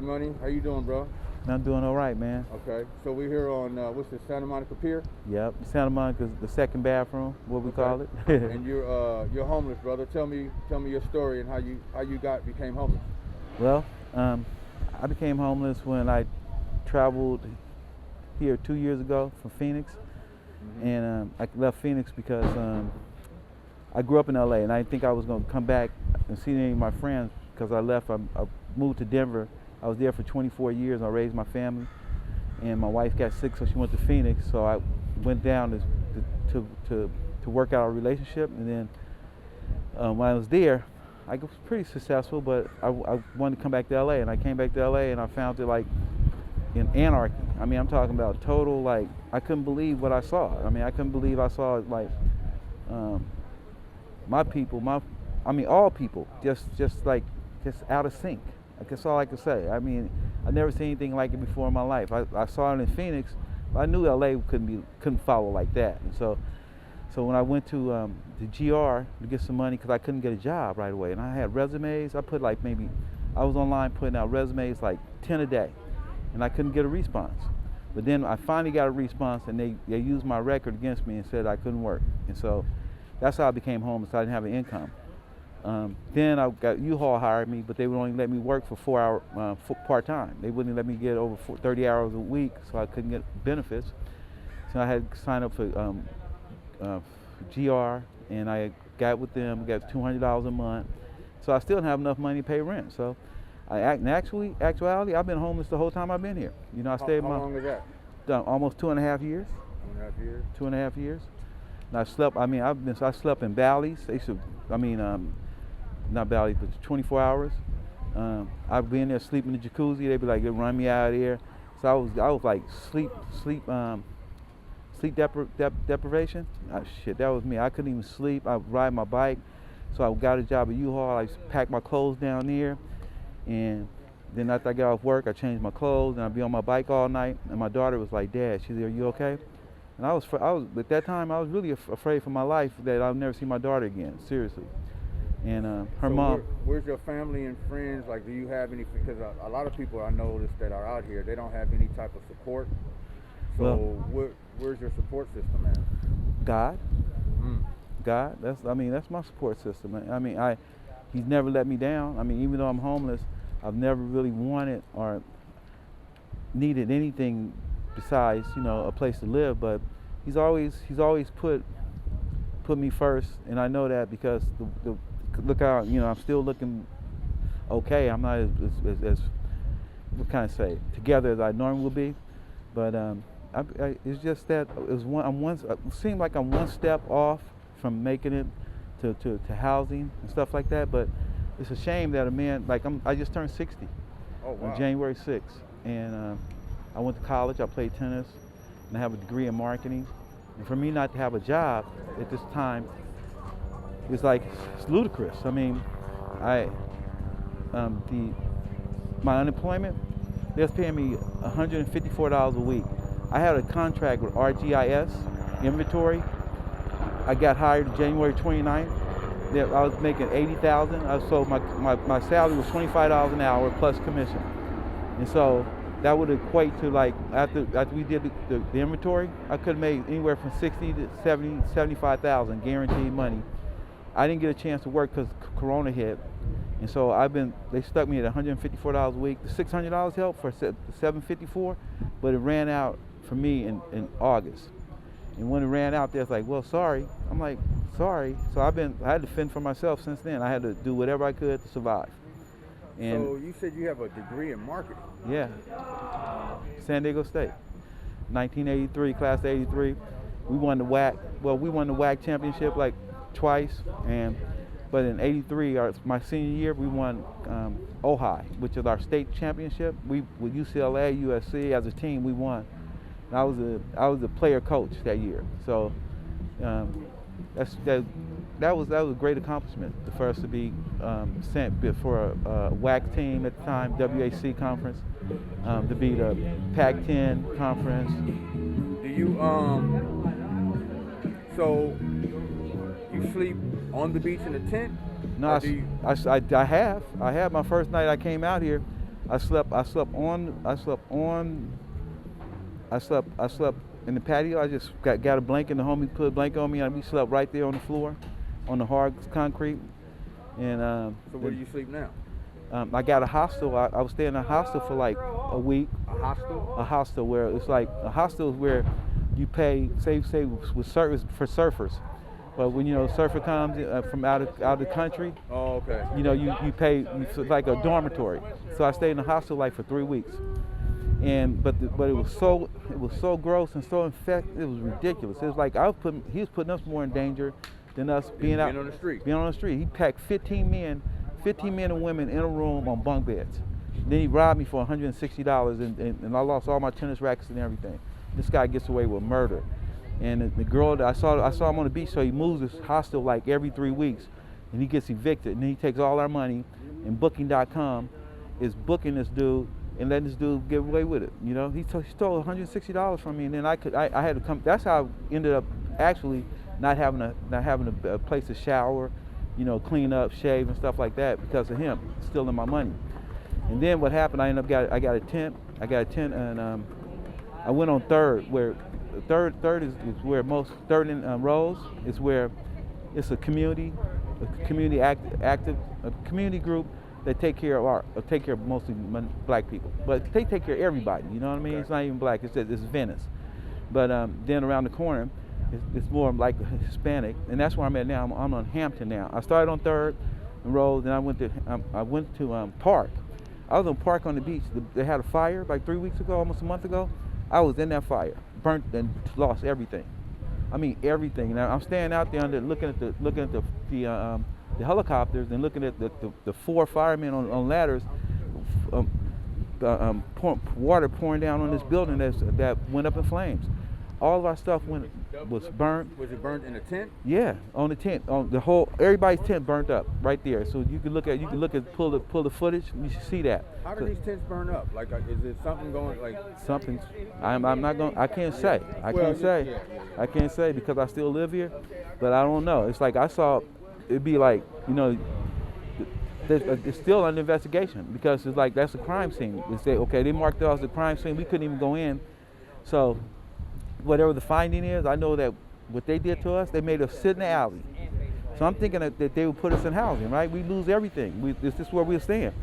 Money. How you doing, bro? I'm doing all right, man. Okay. So we're here on what's this, Santa Monica Pier? Yep, Santa Monica's the second bathroom, what we call it. And you're homeless, brother. Tell me your story and how you became homeless. Well, I became homeless when I traveled here 2 years ago from Phoenix, and I left Phoenix because I grew up in LA, and I didn't think I was going to come back and see any of my friends because I left. I moved to Denver. I was there for 24 years. I raised my family, and my wife got sick, so she went to Phoenix. So I went down to work out our relationship, and then when I was there, I was pretty successful, but I wanted to come back to LA, and I came back to LA, and I found it like in anarchy. I mean, I'm talking about total, like, I couldn't believe what I saw. I mean, I couldn't believe I saw, like, my people, all people, just out of sync. That's all I could say. I mean, I never seen anything like it before in my life. I saw it in Phoenix, but I knew LA couldn't follow like that. And so when I went to the GR to get some money, because I couldn't get a job right away, and I had resumes. I was online putting out resumes like 10 a day, and I couldn't get a response. But then I finally got a response, and they used my record against me and said I couldn't work. And so that's how I became homeless. I didn't have an income. Then U-Haul hired me, but they would only let me work for 4 hour part-time. They wouldn't let me get over 30 hours a week, so I couldn't get benefits. So I had to sign up for GR, and I got with them, got $200 a month. So I still didn't have enough money to pay rent. So in actuality, I've been homeless the whole time I've been here. You know, I stayed. How long is that? Almost 2.5 years. 2.5 years. 2.5 years. And I slept. I mean, I slept in valleys. Not valleys, but 24 hours. I'd be in there sleeping in the jacuzzi. They'd be like, they'd run me out of there. So I was like sleep deprivation. Shit, that was me. I couldn't even sleep. I'd ride my bike. So I got a job at U-Haul. I packed my clothes down there, and then after I got off work, I changed my clothes, and I'd be on my bike all night. And my daughter was like, "Dad," she's like, "Are you okay?" And I was at that time I was really afraid for my life that I'll never see my daughter again. Seriously. And her mom. Where's your family and friends? Like, do you have any? Because a lot of people I noticed that are out here, they don't have any type of support. So where's your support system at? God. God. That's my support system. I mean, He's never let me down. I mean, even though I'm homeless, I've never really wanted or needed anything besides, a place to live. But He's always put me first, and I know that because look out, I'm still looking okay. I'm not as what can I say, together as I normally would be, but it's just that it seemed like I'm one step off from making it to housing and stuff like that. But it's a shame that a man I just turned 60 on January 6th, and I went to college. I played tennis, and I have a degree in marketing. And for me not to have a job at this time, it's ludicrous. I mean, my unemployment, they're paying me $154 a week. I had a contract with RGIS Inventory. I got hired January 29th. I was making $80,000. So my salary was $25 an hour plus commission. And so that would equate to, like, after we did the inventory, I could have made anywhere from $60,000 to $70,000, $75,000 guaranteed money. I didn't get a chance to work because Corona hit, and so they stuck me at $154 a week. The $600 helped for $754, but it ran out for me in August. And when it ran out, they're like, "Well, sorry." I'm like, "Sorry." So I had to fend for myself since then. I had to do whatever I could to survive. And so you said you have a degree in marketing? Yeah. San Diego State, 1983, class of '83. We won the WAC. Well, we won the WAC championship like twice, but in '83, my senior year, we won OHI, which is our state championship. With UCLA, USC as a team, we won. And I was a player coach that year. So that was a great accomplishment for us to be sent for a WAC team at the time, WAC conference, to be the Pac-10 conference. Do you so you sleep on the beach in a tent? No, I have. My first night I came out here, I slept in the patio. I just got a blanket, and the homie put a blanket on me, and we slept right there on the floor, on the hard concrete. And So where do you sleep now? I got a hostel. I was staying in a hostel for like a week. A hostel? A hostel where it's like a hostel is where you pay, say with service for surfers. But when a surfer comes from out of the country, Oh, okay. you pay it's like a dormitory. So I stayed in the hostel like for 3 weeks. And but it was so gross and so infected. It was ridiculous. It was like he was putting us more in danger than us being out on the street. Being on the street. He packed 15 men and women in a room on bunk beds. Then he robbed me for $160, and I lost all my tennis rackets and everything. This guy gets away with murder. And the girl that I saw him on the beach, so he moves this hostel like every 3 weeks, and he gets evicted, and then he takes all our money, and Booking.com is booking this dude and letting this dude get away with it. He stole $160 from me, and then I had to come. That's how I ended up actually not having a place to shower, clean up, shave, and stuff like that because of him stealing my money. And then what happened? I got a tent. And I went on Third, where Third is where most Third and Rose is where it's a community group that take care of mostly black people, but they take care of everybody. You know what I mean? Okay. It's not even black. It's Venice. But then around the corner, it's more like Hispanic, and that's where I'm at now. I'm on Hampton now. I started on Third and Rose, and I went to Park. I was on Park on the beach. They had a fire like 3 weeks ago, almost a month ago. I was in that fire, burnt and lost everything. I mean everything. Now I'm standing out there looking at the helicopters and looking at the 4 firemen on ladders, water pouring down on this building that went up in flames. All of our stuff was burnt. Was it burnt in a tent? Yeah, on the tent, everybody's tent burnt up right there. So you can pull the footage. You should see that. How do these tents burn up? Like, is it something going like? Something. I'm not going. I can't say. I can't say because I still live here, but I don't know. It's like I saw. It'd be like it's still under investigation because it's like that's a crime scene. They say okay, they marked it as a crime scene. We couldn't even go in. So whatever the finding is, I know that what they did to us, they made us sit in the alley. So I'm thinking that they would put us in housing, right? We lose everything. This is where we're staying.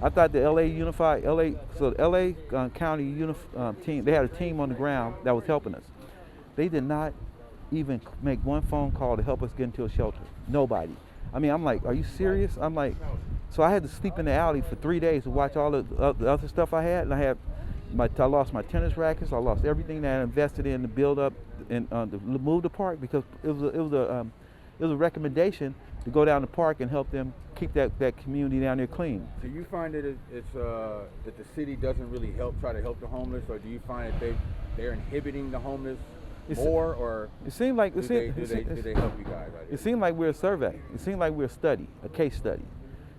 I thought the LA County team, they had a team on the ground that was helping us. They did not even make one phone call to help us get into a shelter. Nobody. I mean, I'm like, are you serious? I'm like, so I had to sleep in the alley for 3 days to watch all the other stuff I had, and I lost my tennis rackets. I lost everything that I invested in to build up and to move the park because it was a recommendation to go down the park and help them keep that community down there clean. Do you find that that the city doesn't really try to help the homeless, or do you find that they're inhibiting the homeless more, or it seemed like do they help you guys? It seemed like we're a survey. It seemed like we're a study, a case study.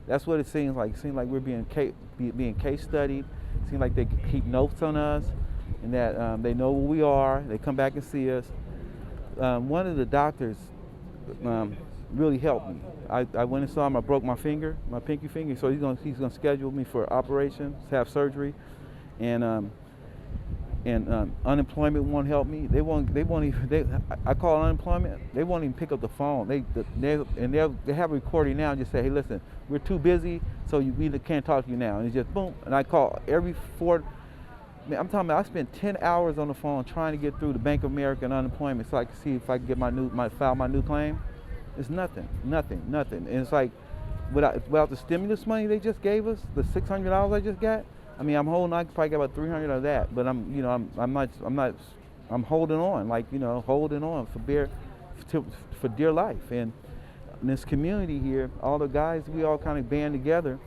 That's what it seems like. It seemed like we're being case studied. It seemed like they keep notes on us, and that they know where we are. They come back and see us. One of the doctors really helped me. I went and saw him. I broke my pinky finger. So he's gonna schedule me for operation, have surgery, and unemployment won't help me. They won't even. I call unemployment. They won't even pick up the phone. They have a recording now and just say, hey, listen, we're too busy, so we can't talk to you now. And it's just boom. And I call every 4. Man, I'm talking about I spent 10 hours on the phone trying to get through the Bank of America and unemployment so I could see if I could get file my new claim. It's nothing. And it's like without the stimulus money they just gave us, the $600 I just got. I mean, I could probably get about 300 of that, but I'm holding on, holding on for dear life. And in this community here, all the guys, we all kind of band together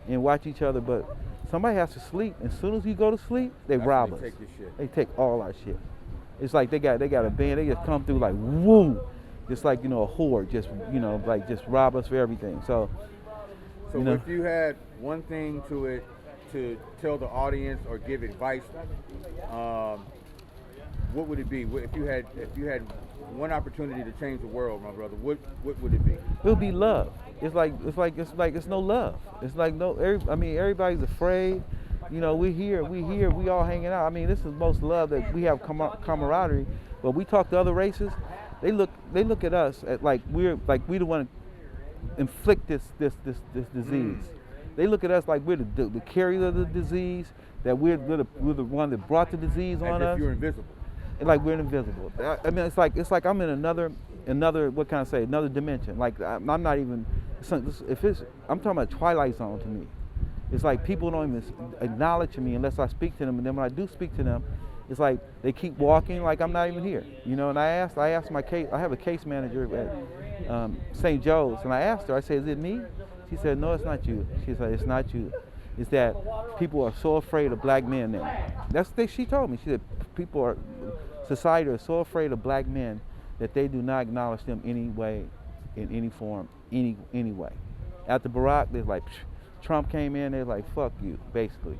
and watch each other, but somebody has to sleep. As soon as you go to sleep, they rob us. They take all our shit. It's like they got a band, they just come through like, woo, just like, a horde, just rob us for everything. So if you had one thing to tell the audience or give advice, what would it be? If you had one opportunity to change the world, my brother, what would it be? It would be love. It's no love. It's like everybody's afraid. You know, we here, we all hanging out. I mean, this is most love that we have camaraderie. But we talk to other races, they look at us like we the one inflict this disease. They look at us like we're the carrier of the disease, that we're the one that brought the disease on us. As if you're invisible. And like we're invisible. I mean, it's like I'm in another what can I say? Another dimension. Like I'm not even. I'm talking about Twilight Zone to me. It's like people don't even acknowledge me unless I speak to them, and then when I do speak to them, it's like they keep walking like I'm not even here. You know, and I asked my case. I have a case manager at St. Joe's, and I asked her. I said, "Is it me?" She said, "No, it's not you." She said, "It's not you. It's that people are so afraid of black men now." That's what she told me. She said, society are so afraid of black men that they do not acknowledge them any way, in any form, any way. After Barack, they're like, Trump came in, they're like, fuck you, basically,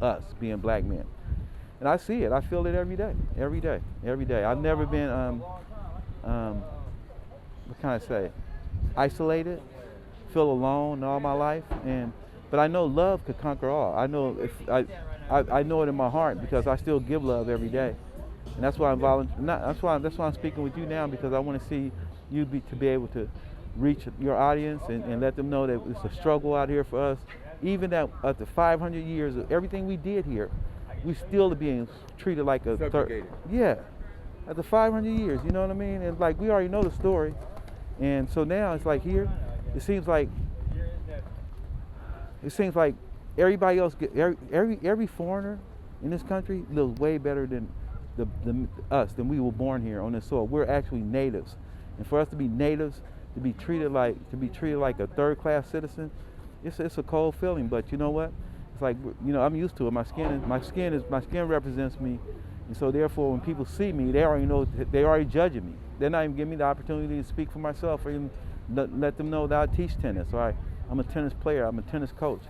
us being black men. And I see it, I feel it every day. I've never been, what can I say, isolated, feel alone all my life, but I know love could conquer all. I know I know it in my heart because I still give love every day. And that's why that's why I'm speaking with you now, because I want to see you to be able to reach your audience and let them know that it's a struggle out here for us. Even that after 500 years of everything we did here, we still are being treated like a third. Yeah, after 500 years, you know what I mean? And like we already know the story, and so now it's like here, it seems like everybody else every foreigner in this country lives way better than than we were born here on this soil. We're actually natives, and for us to be natives, to be treated like a third-class citizen, it's a cold feeling. But you know what? It's like, you know, I'm used to it. My skin represents me, and so therefore, when people see me, they already know. They already judging me. They're not even giving me the opportunity to speak for myself, or even let them know that I teach tennis. Or I'm a tennis player. I'm a tennis coach.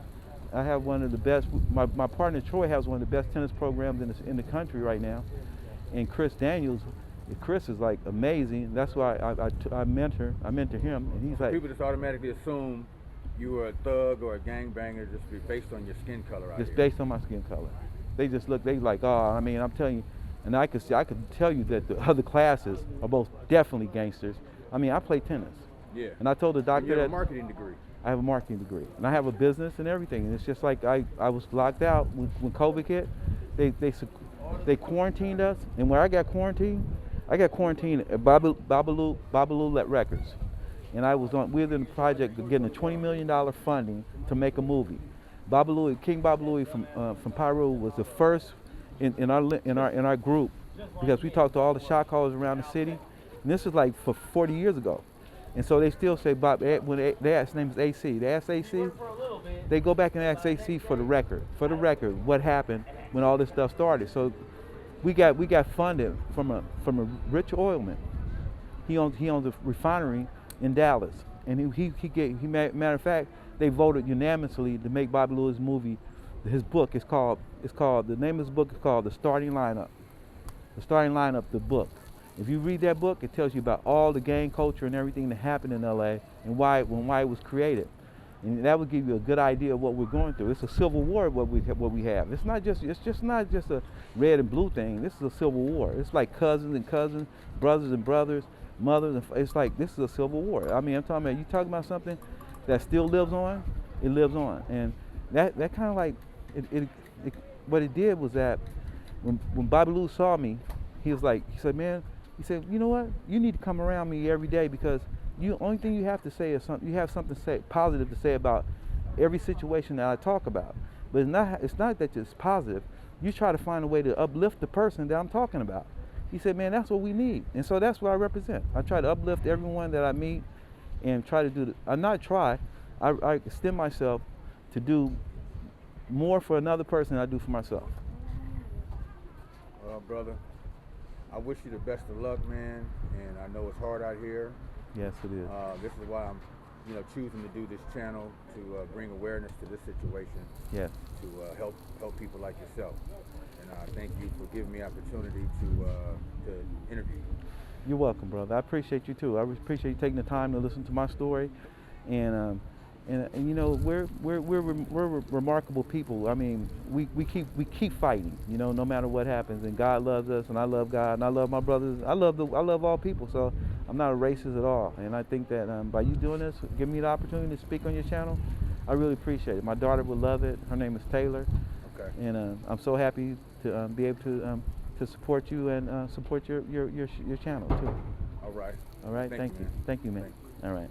I have one of the best. My partner Troy has one of the best tennis programs in the country right now. And Chris Daniels, Chris is like amazing. That's why I mentor him, and he's like. People just automatically assume you were a thug or a gangbanger just based on your skin color. Just based on my skin color, they just look. They like, oh, I mean, I'm telling you, and I could tell you that the other classes are both definitely gangsters. I mean, I play tennis. Yeah. And I told the doctor you have that a marketing degree. I have a marketing degree, and I have a business and everything. And it's just like I was locked out when COVID hit. They quarantined us, and when I got quarantined at Babalu Records, and we were in the project of getting a $20 million funding to make a movie. King Babalu from Piru was the first in our group, because we talked to all the shot callers around the city, and this is like for 40 years ago. And so they still say Bob, when they ask, his name is AC. They ask AC, they go back and ask AC for the record, what happened when all this stuff started. So we got funded from a rich oilman. He owns a refinery in Dallas, and matter of fact, they voted unanimously to make Bobby Lewis' movie. His book is called the name of his book is called The Starting Lineup. The Starting Lineup, the book. If you read that book, it tells you about all the gang culture and everything that happened in LA and why it was created. And that would give you a good idea of what we're going through. It's a civil war what we have. It's just not just a red and blue thing. This is a civil war. It's like cousins and cousins, brothers and brothers, mothers, and it's like this is a civil war. I mean, I'm talking about, you talking about something that still lives on, it lives on. And that kind of like what it did was that when Bobby Lou saw me, he said, man, you know what? You need to come around me every day, because only thing you have to say is something. You have something to say, positive to say about every situation that I talk about. But it's not that it's positive. You try to find a way to uplift the person that I'm talking about. He said, man, that's what we need. And so that's what I represent. I try to uplift everyone that I meet and try to do I extend myself to do more for another person than I do for myself. Well, brother, I wish you the best of luck, man. And I know it's hard out here. Yes, it is. This is why I'm, choosing to do this channel, to bring awareness to this situation. Yes. To help people like yourself. And I thank you for giving me opportunity to interview you. You're welcome, brother. I appreciate you too. I appreciate you taking the time to listen to my story, and And you know, we're remarkable people. I mean, we keep fighting, you know, no matter what happens. And God loves us, and I love God, and I love my brothers. I love all people. So I'm not a racist at all. And I think that by you doing this, giving me the opportunity to speak on your channel, I really appreciate it. My daughter would love it. Her name is Taylor. Okay. And I'm so happy to be able to support you and support your channel too. All right. All right. Thank you. Man. Thank you, man. Thank you. All right.